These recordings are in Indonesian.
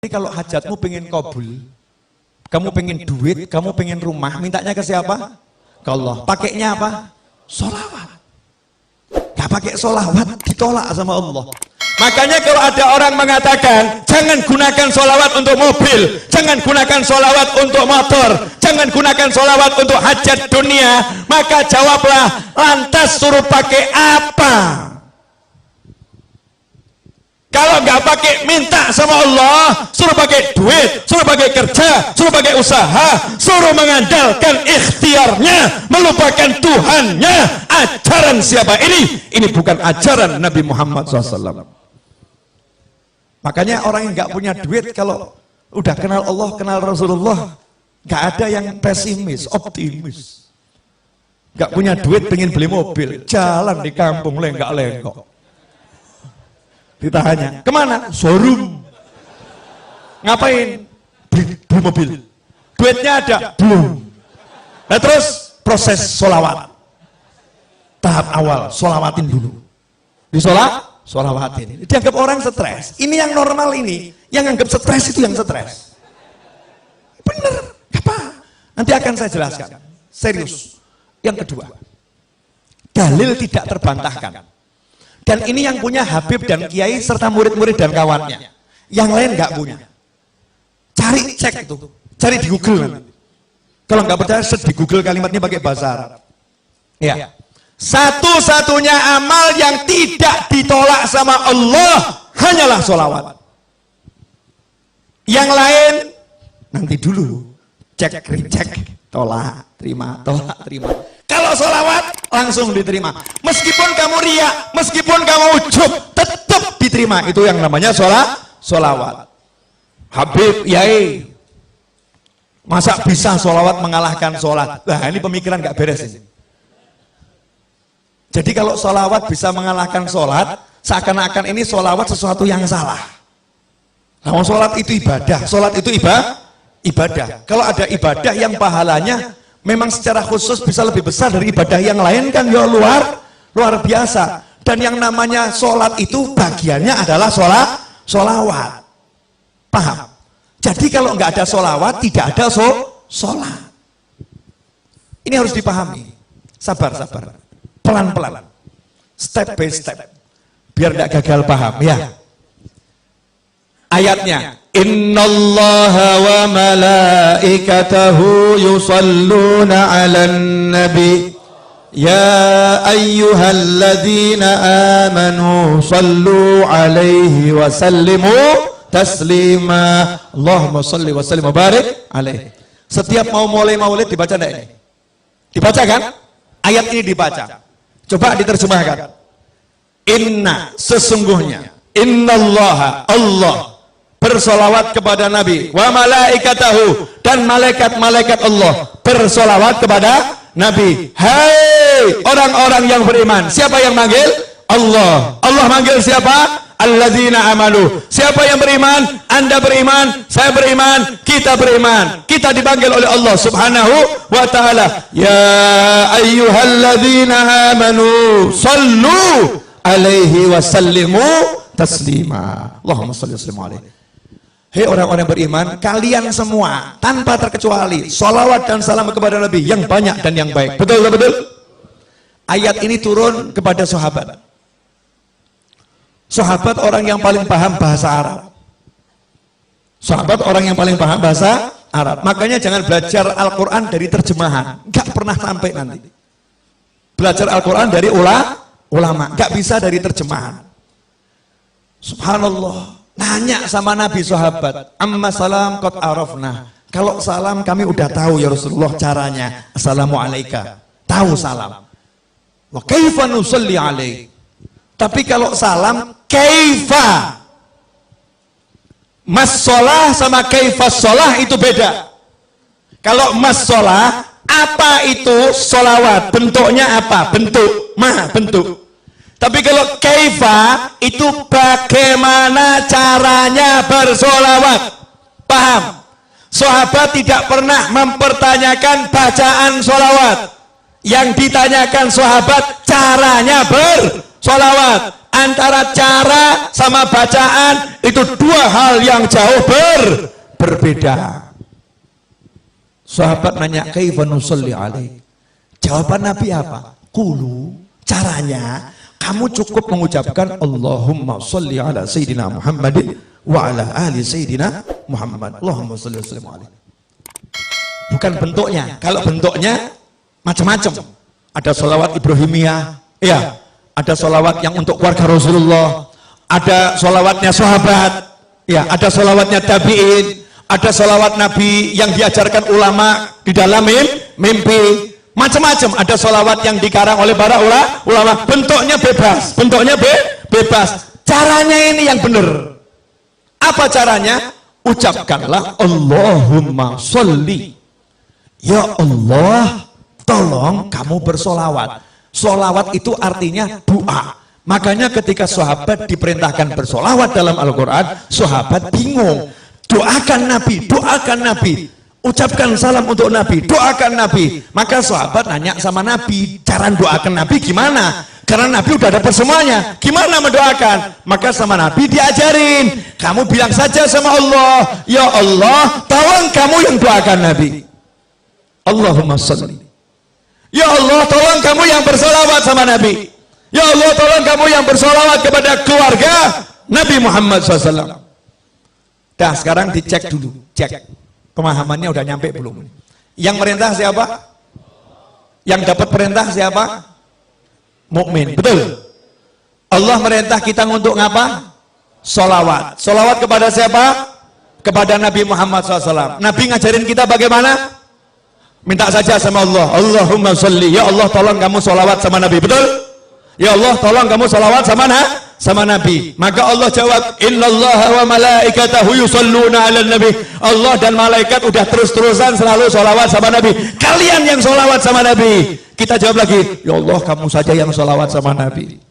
kalau hajatmu pengen kabul, kamu pengen duit, kamu pengen rumah, mintanya ke siapa? Ke Allah. Pakainya apa? Sholawat. Gak pakai sholawat, ditolak sama Allah. Makanya kalau ada orang mengatakan jangan gunakan sholawat untuk mobil, jangan gunakan sholawat untuk motor, jangan gunakan sholawat untuk hajat dunia, maka jawablah, lantas suruh pakai apa? Kalau nggak pakai minta sama Allah, suruh pakai duit, suruh pakai kerja, suruh pakai usaha, suruh mengandalkan ikhtiarnya, melupakan Tuhannya. Ajaran siapa ini? Ini bukan ajaran Nabi Muhammad SAW. Makanya orang yang nggak punya duit kalau udah kenal Allah, kenal Rasulullah, nggak ada yang pesimis, optimis. Nggak punya duit pengen beli mobil, jalan di kampung lenggak-lenggok. Ditanya, kemana? Showroom. Ngapain? Beli mobil. Duitnya ada? Belum. Nah terus proses sholawat. Tahap awal, sholawatin dulu. Sholawatin. Dianggap orang stres. Ini yang normal ini. Yang anggap stres itu yang stres. Bener. Apa? Nanti akan saya jelaskan. Serius. Yang kedua, dalil tidak terbantahkan. Dan ini yang punya Habib dan Kiai serta murid-murid dan kawannya. Yang lain nggak punya. Cari, cek itu. Cari di Google nanti. Kalau nggak percaya, di Google kalimatnya pakai bahasa Arab. Ya. Satu-satunya amal yang tidak ditolak sama Allah hanyalah sholawat. Yang lain nanti dulu. Cek, recheck, tolak, terima, tolak, terima. Kalau sholawat langsung diterima. Meskipun kamu riya, meskipun kamu ujub, tetap diterima. Itu yang namanya sholawat. Habib, Yai, masa bisa sholawat mengalahkan sholat? Nah ini pemikiran gak beres ini. Jadi kalau sholawat bisa mengalahkan sholat, seakan-akan ini sholawat sesuatu yang salah. Nah, sholat itu ibadah, sholat itu ibadah. Kalau ada ibadah yang pahalanya memang secara khusus bisa lebih besar dari ibadah yang lain kan ya luar biasa. Dan yang namanya sholat itu bagiannya adalah sholawat. Paham? Jadi kalau nggak ada sholawat tidak ada sholat. Ini harus dipahami. Sabar. Pelan-pelan. Step by step. Biar nggak gagal paham ya. Ayatnya, innallaha wa malaikatahu yusalluna 'alan nabi ya ayyuhalladzina amanu sallu 'alaihi wa sallimu taslima. Allahumma shalli wa sallim wa barik alaihi. Setiap mau mulai maulid dibaca enggak ini? Dibaca kan? Ayat ini dibaca. Coba diterjemahkan. Inna, sesungguhnya, innallaha, Allah bersolawat kepada Nabi, wa malaikatahu, dan malaikat-malaikat Allah bersolawat kepada Nabi. Hai orang-orang yang beriman. Siapa yang manggil? Allah. Allah manggil siapa? Alladzina amanu. Siapa yang beriman? Anda beriman, saya beriman, kita beriman. Kita dipanggil oleh Allah Subhanahu wa ta'ala. Ya ayyuhalladzina amanu sallu alaihi wa sallimu taslima. Allahumma shalli wa sallim alaihi. Hei orang-orang beriman, kalian semua tanpa terkecuali sholawat dan salam kepada Nabi yang banyak dan yang baik. Betul? Ayat ini turun kepada sahabat. Sahabat orang yang paling paham bahasa Arab. Sahabat orang yang paling paham bahasa Arab. Makanya jangan belajar Al-Quran dari terjemahan. Gak pernah sampai nanti. Belajar Al-Quran dari ulama. Gak bisa dari terjemahan. Subhanallah. Nanya sama Nabi sahabat. Amma salam qad arafna. Kalau salam kami udah tahu ya Rasulullah caranya. Assalamualaikum. Tahu salam. Wa kaifa nusalli alaik. Tapi kalau salam, kaifa. Mas sholah sama kaifa sholah itu beda. Kalau mas sholah, apa itu sholawat? Bentuknya apa? Bentuk. Bentuk. Tapi kalau kaifa, itu bagaimana caranya bersolawat. Paham? Sahabat tidak pernah mempertanyakan bacaan sholawat. Yang ditanyakan sahabat, caranya bersolawat. Antara cara sama bacaan itu dua hal yang jauh berbeda. Sahabat nanya, kaifa nusalli alaik? Jawaban Nabi apa? Qulu, caranya kamu cukup mengucapkan Allahumma sholli ala sayyidina Muhammadin wa ala ali sayyidina Muhammad. Allahumma sholli wa sallim alaihi. Bukan bentuknya. Kalau bentuknya macam-macam. Ada sholawat Ibrahimiyah, ya. Ada sholawat yang untuk keluarga Rasulullah, ada sholawatnya sahabat, ya. Ada sholawatnya tabi'in, ada sholawat Nabi yang diajarkan ulama di dalam mimpi. Macam-macam. Ada sholawat yang dikarang oleh para ulama. Bentuknya bebas, bentuknya bebas. Caranya ini yang benar. Apa caranya? Ucapkanlah Allahumma sholli. Ya Allah, tolong kamu bersolawat. Solawat itu artinya doa. Makanya ketika sahabat diperintahkan bersolawat dalam Al-Quran, sahabat bingung. Doakan Nabi, doakan Nabi. Ucapkan salam untuk Nabi, doakan Nabi. Maka sahabat nanya sama Nabi, cara doakan Nabi gimana? Karena Nabi udah dapat semuanya. Gimana mendoakan? Maka sama Nabi diajarin. Kamu bilang saja sama Allah, ya Allah, tolong kamu yang doakan Nabi. Allahumma sholli. Ya Allah, tolong kamu yang bersolawat sama Nabi. Ya Allah, tolong kamu yang bersolawat kepada keluarga Nabi Muhammad SAW. Dah, sekarang dicek dulu. Cek. Pemahamannya udah nyampe belum? Yang perintah siapa? Yang dapat perintah siapa? Mukmin. Betul. Allah merintah kita untuk ngapa? Solawat. Solawat kepada siapa? Kepada Nabi Muhammad SAW. Nabi ngajarin kita bagaimana? Minta saja sama Allah, Allahumma sholli. Ya Allah, tolong kamu solawat sama Nabi. Betul? Ya Allah, tolong kamu solawat sama Nabi. Maka Allah jawab, innallaha wa malaikatahu yusholluna ala nabi. Allah dan malaikat udah terus-terusan selalu solawat sama Nabi. Kalian yang solawat sama Nabi. Kita jawab lagi, ya Allah, kamu saja yang solawat sama Nabi.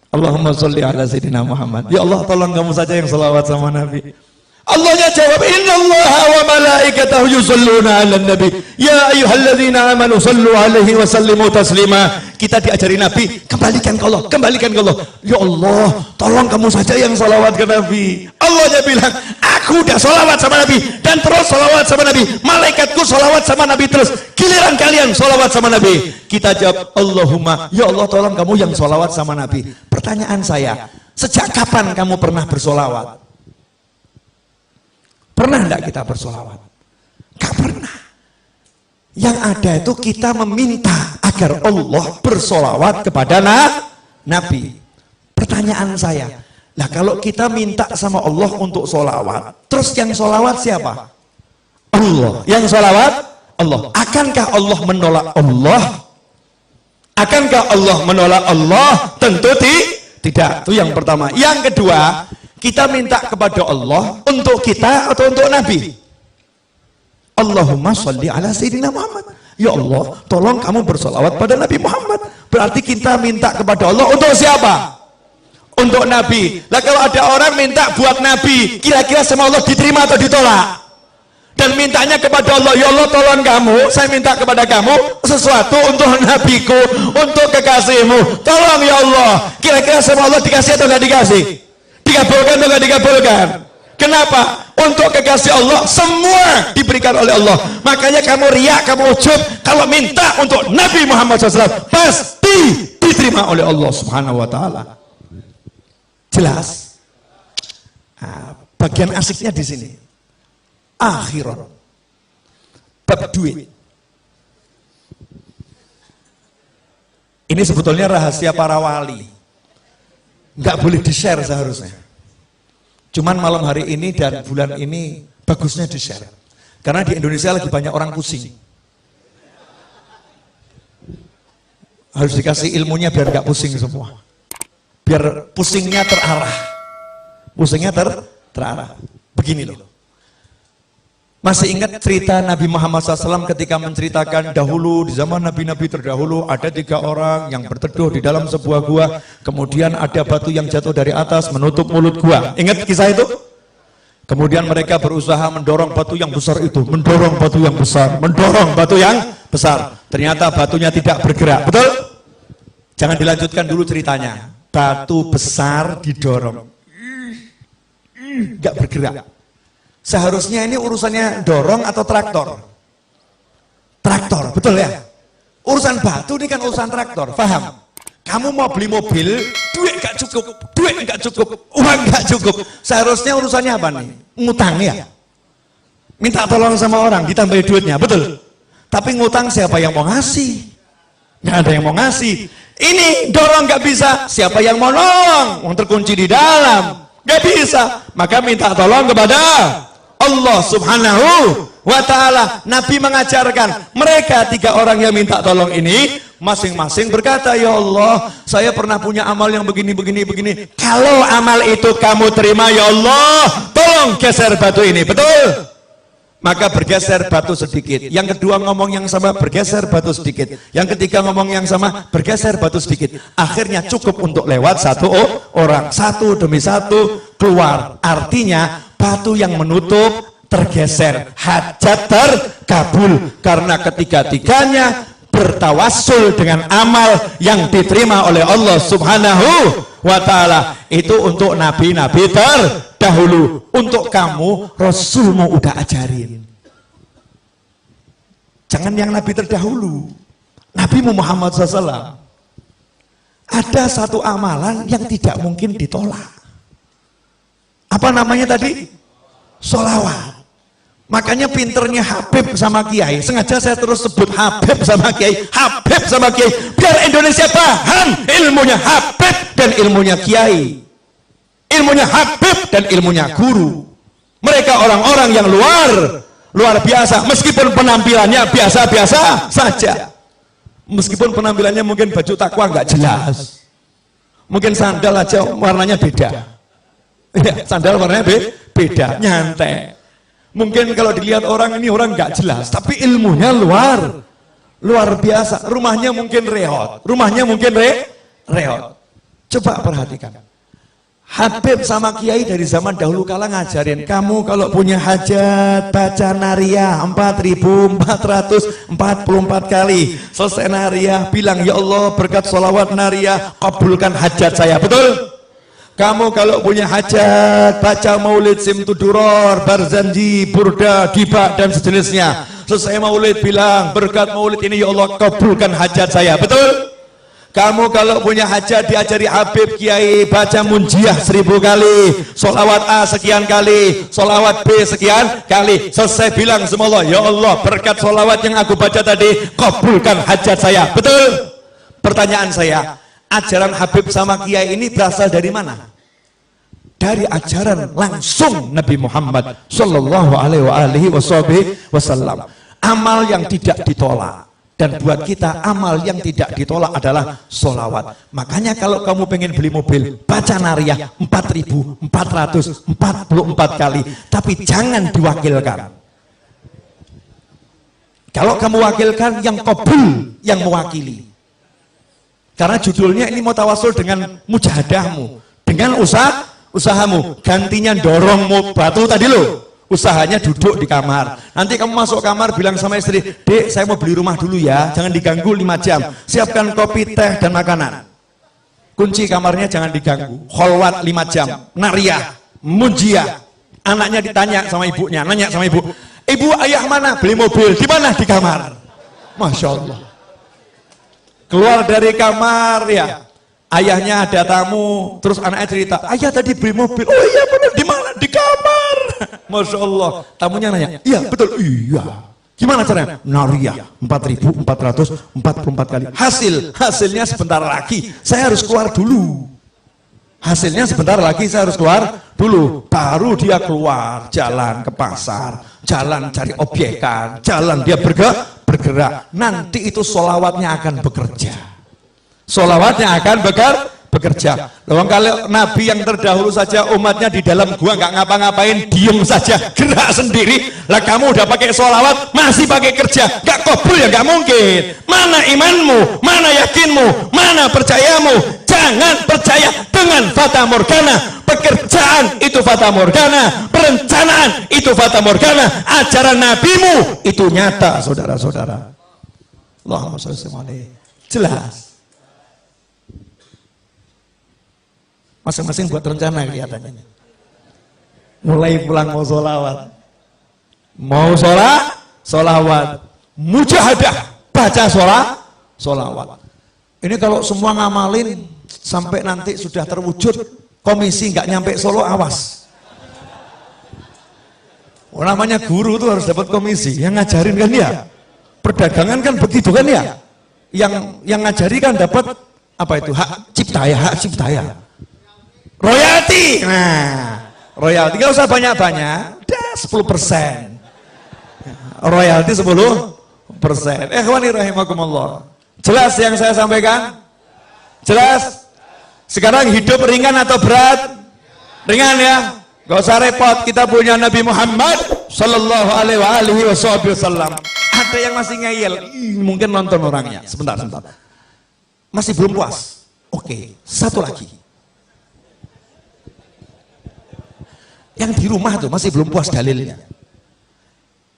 Allahumma sholli ala sayyidina Muhammad. Ya Allah, tolong kamu saja yang solawat sama Nabi. Allahnya jawab, innallaha wa malaikatahu yusholluna 'alan nabi ya ayyuhalladzina amanu shallu 'alaihi wa sallimu taslima. Kita diajari Nabi, kembalikan ke Allah, kembalikan ke Allah. Ya Allah, tolong kamu saja yang salawat ke Nabi. Allahnya bilang, aku udah salawat sama Nabi dan terus salawat sama Nabi. Malaikatku salawat sama Nabi terus. Giliran kalian salawat sama Nabi. Kita jawab, Allahumma, ya Allah, tolong kamu yang salawat sama Nabi. Pertanyaan saya, sejak kapan kamu pernah bersolawat? Pernah enggak kita bersolawat? Gak pernah. Yang ada itu kita meminta agar Allah bersolawat kepada Nabi. Pertanyaan saya, nah kalau kita minta sama Allah untuk solawat, terus yang solawat siapa? Allah. Yang solawat? Allah. Akankah Allah menolak Allah? Akankah Allah menolak Allah? Tentu tidak. Itu yang pertama. Yang kedua, kita minta kepada Allah untuk kita atau untuk Nabi? Allahumma sholli ala sayyidina Muhammad. Ya Allah, tolong kamu bersolawat pada Nabi Muhammad. Berarti kita minta kepada Allah untuk siapa? Untuk Nabi. Lah kalau ada orang minta buat Nabi, kira-kira sama Allah diterima atau ditolak? Dan mintanya kepada Allah, ya Allah, tolong kamu, saya minta kepada kamu sesuatu untuk Nabiku, untuk kekasihmu. Tolong ya Allah. Kira-kira sama Allah dikasih atau nggak dikasih? Dikabulkan atau nggak dikabulkan? Kenapa? Untuk kekasih Allah semua diberikan oleh Allah. Makanya kamu riak, kamu ujub kalau minta untuk Nabi Muhammad SAW pasti diterima oleh Allah Subhanahu Wa Taala. Jelas? Nah, bagian asiknya di sini. Akhirat. Bab duit. Ini sebetulnya rahasia para wali. Nggak boleh di-share seharusnya. Cuman malam hari ini dan bulan ini bagusnya di-share. Karena di Indonesia lagi banyak orang pusing. Harus dikasih ilmunya biar nggak pusing semua. Biar pusingnya terarah. Pusingnya terarah. Begini loh. Masih ingat cerita Nabi Muhammad SAW ketika menceritakan dahulu di zaman Nabi-Nabi terdahulu ada 3 orang yang berteduh di dalam sebuah gua, kemudian ada batu yang jatuh dari atas menutup mulut gua. Ingat kisah itu? Kemudian mereka berusaha mendorong batu yang besar itu, mendorong batu yang besar, mendorong batu yang besar. Ternyata batunya tidak bergerak. Betul? Jangan dilanjutkan dulu ceritanya. batu besar didorong, nggak bergerak. Seharusnya ini urusannya dorong atau traktor? Traktor, betul ya? Urusan batu ini kan urusan traktor, paham? Kamu mau beli mobil, duit nggak cukup, uang nggak cukup. Seharusnya urusannya apa nih? Ngutang ya? Minta tolong sama orang, ditambahin duitnya, betul? Tapi ngutang siapa yang mau ngasih? Nggak ada yang mau ngasih. Ini dorong nggak bisa, siapa yang mau nolong? Yang terkunci di dalam, nggak bisa. Maka minta tolong kepada Allah Subhanahu wa ta'ala. Nabi mengajarkan mereka 3 orang yang minta tolong ini masing-masing berkata, ya Allah, saya pernah punya amal yang begini. Kalau amal itu kamu terima, ya Allah, tolong geser batu ini, betul? Maka bergeser batu sedikit. Yang kedua ngomong yang sama, bergeser batu sedikit. Yang ketiga ngomong yang sama, bergeser batu sedikit. Akhirnya cukup untuk lewat 1 orang, 1 demi 1 keluar. Artinya batu yang menutup tergeser, hajat terkabul. Karena ketiga-tiganya bertawassul dengan amal yang diterima oleh Allah Subhanahu wa ta'ala. Itu untuk nabi-nabi terdahulu. Untuk kamu, Rasulmu udah ajarin. Jangan yang nabi terdahulu, Nabi Muhammad SAW. Ada satu amalan yang tidak mungkin ditolak. Apa namanya tadi? Sholawat. Makanya pinternya Habib sama Kiai. Sengaja saya terus sebut Habib sama Kiai, Habib sama Kiai, biar Indonesia paham ilmunya Habib dan ilmunya Kiai, ilmunya Habib dan ilmunya guru. Mereka orang-orang yang luar biasa. Meskipun penampilannya biasa-biasa saja, meskipun penampilannya mungkin baju takwa nggak jelas, mungkin sandal aja warnanya beda, ya, sandal warnanya beda, nyantai. Mungkin kalau dilihat orang ini orang nggak jelas, tapi ilmunya luar biasa. Rumahnya mungkin reot, reot. Coba perhatikan. Habib sama Kiai dari zaman dahulu kala ngajarin, kamu kalau punya hajat baca nariyah 4.444 kali. Selesai nariyah bilang, ya Allah berkat sholawat nariyah kabulkan hajat saya, betul? Kamu kalau punya hajat baca maulid simtuduror, barzanji, burda, dibak dan sejenisnya. Selesai maulid bilang berkat maulid ini ya Allah kabulkan hajat saya, betul? Kamu kalau punya hajat diajari Habib Kiai baca munjiah 1000 kali, sholawat A sekian kali, sholawat B sekian kali. Selesai bilang sama Allah, ya Allah berkat sholawat yang aku baca tadi kabulkan hajat saya, betul? Pertanyaan saya, ajaran Habib sama Kiai ini berasal dari mana? Dari ajaran langsung Nabi Muhammad Sallallahu Alaihi Wasallam. Amal yang tidak ditolak. Dan buat kita amal yang tidak ditolak adalah sholawat. Makanya kalau kamu pengen beli mobil, baca nariyah 4.444 kali. Tapi jangan diwakilkan. Kalau kamu wakilkan, yang kabul yang mewakili. Karena judulnya ini mau tawasul dengan mujahadahmu, dengan usahamu. Gantinya dorong batu tadi loh. Usahanya duduk di kamar. Nanti kamu masuk kamar bilang sama istri, Dek saya mau beli rumah dulu ya, jangan diganggu 5 jam. Siapkan kopi, teh dan makanan. Kunci kamarnya jangan diganggu. Kholwat 5 jam. Nariyah, munjiah. Anaknya ditanya sama ibunya, nanya sama ibu, ibu ayah mana? Beli mobil. Di mana? Di kamar. Masya Allah. Keluar dari kamar ya, ayahnya ada tamu, terus anaknya cerita, ayah tadi beli mobil. Oh iya benar, di mana? Di kamar. Masya Allah. Tamunya nanya, iya betul, iya. Gimana caranya? Nariyah 4.444 kali. Hasilnya sebentar lagi saya harus keluar dulu. Hasilnya sebentar lagi saya harus keluar dulu. Baru dia keluar, jalan ke pasar, jalan cari obyekan, jalan dia bergerak. Nanti itu sholawatnya akan bekerja. Sholawatnya akan bekerja. Loh, kalau Nabi yang terdahulu saja umatnya di dalam gua nggak ngapa-ngapain, diem saja, gerak sendiri. Lah kamu udah pakai sholawat, masih pakai kerja, nggak kabul ya nggak mungkin. Mana imanmu? Mana yakinmu? Mana percayamu? Jangan percaya dengan fata morgana. Pekerjaan itu fata morgana, perencanaan itu fata morgana. Ajaran nabimu itu nyata, saudara-saudara. Allahumma shalli alaihi. Jelas. Masing-masing buat rencana kelihatannya. Mulai pulang mau sholawat. Mau sholawat. Mujahadah, baca sholawat. Ini kalau semua ngamalin sampai nanti sudah terwujud, komisi nggak nyampe Solo, awas. Oh, namanya guru tuh harus dapat komisi, yang ngajarin kan ya. Perdagangan kan begitu kan ya. Yang ngajari kan dapat apa itu, hak cipta ya. Royalti. Nah, royalti nggak usah banyak-banyak, udah 10%. Royalti 10%. Ikhwani rahimakumullah. Jelas yang saya sampaikan? Jelas? Sekarang hidup ringan atau berat? Ringan ya? Gak usah repot, kita punya Nabi Muhammad sallallahu alaihi wasallam. Ada yang masih ngeyel, mungkin nonton orangnya. Sebentar. Masih belum puas. Oke, satu lagi. Yang di rumah tuh masih belum puas dalilnya.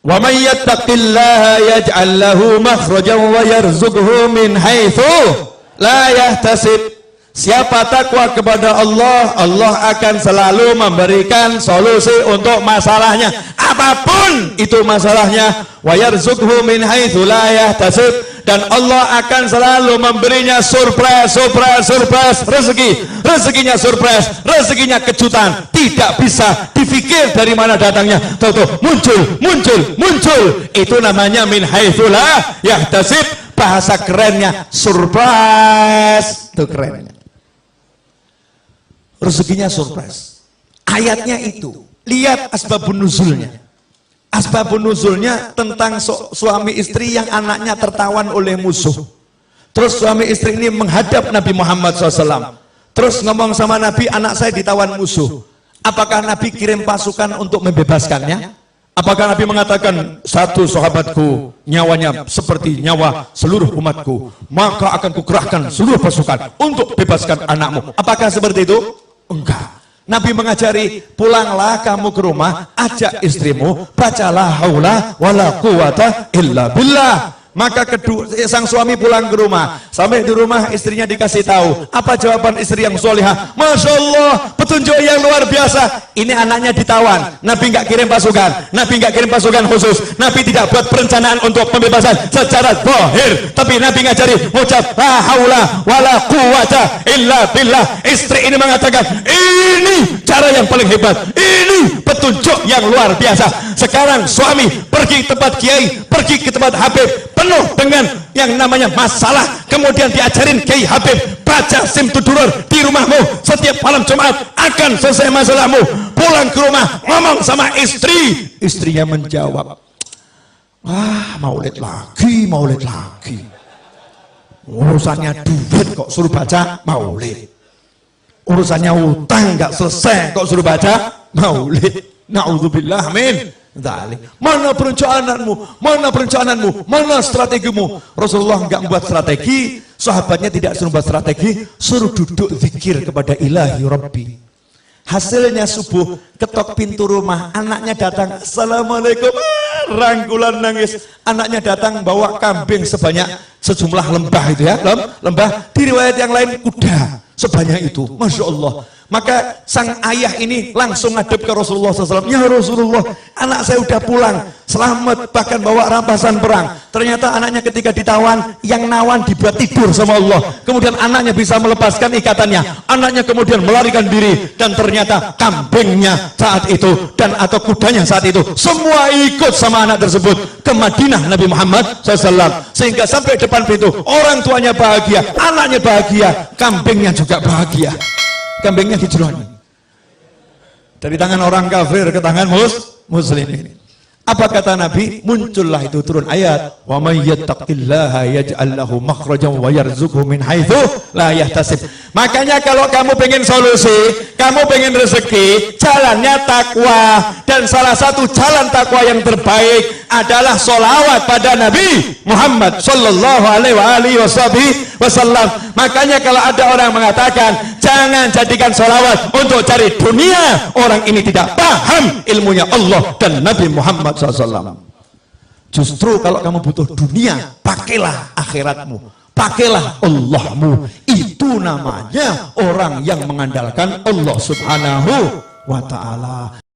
Wa may yattaqillaha yaj'al lahu makhrajan wa yarzuqhu min haitsu la yahtasib. Siapa takwa kepada Allah, Allah akan selalu memberikan solusi untuk masalahnya, apapun itu masalahnya. Wa yarzuqhu min haitsu la yahtasib. Dan Allah akan selalu memberinya surprise rezekinya surprise, rezekinya kejutan, tidak bisa dipikir dari mana datangnya, tahu muncul. Itu namanya min haitsu la yahtasib. Bahasa kerennya surprise, itu kerennya. Rezekinya surprise. Ayatnya itu, lihat asbabun nuzulnya. Asbabun nuzulnya tentang suami istri yang anaknya tertawan oleh musuh. Terus suami istri ini menghadap Nabi Muhammad SAW. Terus ngomong sama Nabi, anak saya ditawan musuh. Apakah Nabi kirim pasukan untuk membebaskannya? Apakah Nabi mengatakan, satu sahabatku nyawanya seperti nyawa seluruh umatku, maka akan kukerahkan seluruh pasukan untuk bebaskan anakmu? Apakah seperti itu? Enggak. Nabi mengajari, pulanglah kamu ke rumah, ajak istrimu, bacalah haula wala quwata illa billah. Maka sang suami pulang ke rumah. Sampai di rumah istrinya dikasih tahu. Apa jawaban istri yang solihah? Masya Allah, petunjuk yang luar biasa. Ini anaknya ditawan. Nabi nggak kirim pasukan. Nabi nggak kirim pasukan khusus. Nabi tidak buat perencanaan untuk pembebasan secara zahir. Tapi Nabi ngajari, ucap la haula wala quwata illa billah. Istri ini mengatakan, ini cara yang paling hebat. Ini petunjuk yang luar biasa. Sekarang suami pergi ke tempat kiai, pergi ke tempat habib, penuh dengan yang namanya masalah, kemudian diajarin Kiai Habib, baca Simtudurur di rumahmu setiap malam Jumat, akan selesai masalahmu. Pulang ke rumah, ngomong sama istri, istrinya menjawab, maulid lagi, urusannya duit kok suruh baca maulid, urusannya utang nggak selesai kok suruh baca maulid. Na'udzubillah, amin. Mana perencanaanmu, mana strategimu? Rasulullah enggak membuat strategi, sahabatnya tidak suruh membuat strategi, suruh duduk zikir kepada ilahi Rabbi. Hasilnya subuh, ketok pintu rumah, anaknya datang, assalamualaikum, rangkulan nangis. Anaknya datang bawa kambing sejumlah lembah itu ya, lembah. Di riwayat yang lain kuda sebanyak itu, masya Allah. Maka sang ayah ini langsung ngadep ke Rasulullah SAW. Ya Rasulullah, anak saya udah pulang, selamat, bahkan bawa rampasan perang. Ternyata anaknya ketika ditawan, yang nawan dibuat tidur sama Allah. Kemudian anaknya bisa melepaskan ikatannya. Anaknya kemudian melarikan diri. Dan ternyata kambingnya saat itu, dan atau kudanya saat itu, semua ikut sama anak tersebut ke Madinah Nabi Muhammad SAW. Sehingga sampai depan pintu, orang tuanya bahagia, anaknya bahagia, kambingnya juga bahagia. Kambingnya dijeroni dari tangan orang kafir ke tangan muslimin. Apa kata Nabi? Muncullah itu turun ayat, wa may yattaqillaha yaj'al lahu makhrajan wa yarzuqhu min haitsu la yahtasib. Makanya kalau kamu pengen solusi, kamu pengen rezeki, jalannya takwa. Dan salah satu jalan takwa yang terbaik adalah sholawat pada Nabi Muhammad sallallahu alaihi wasallam. Makanya kalau ada orang mengatakan jangan jadikan sholawat untuk cari dunia, orang ini tidak paham ilmunya Allah dan Nabi Muhammad SAW. Justru kalau kamu butuh dunia, pakailah akhiratmu, pakailah Allahmu. Itu namanya orang yang mengandalkan Allah Subhanahu wa ta'ala.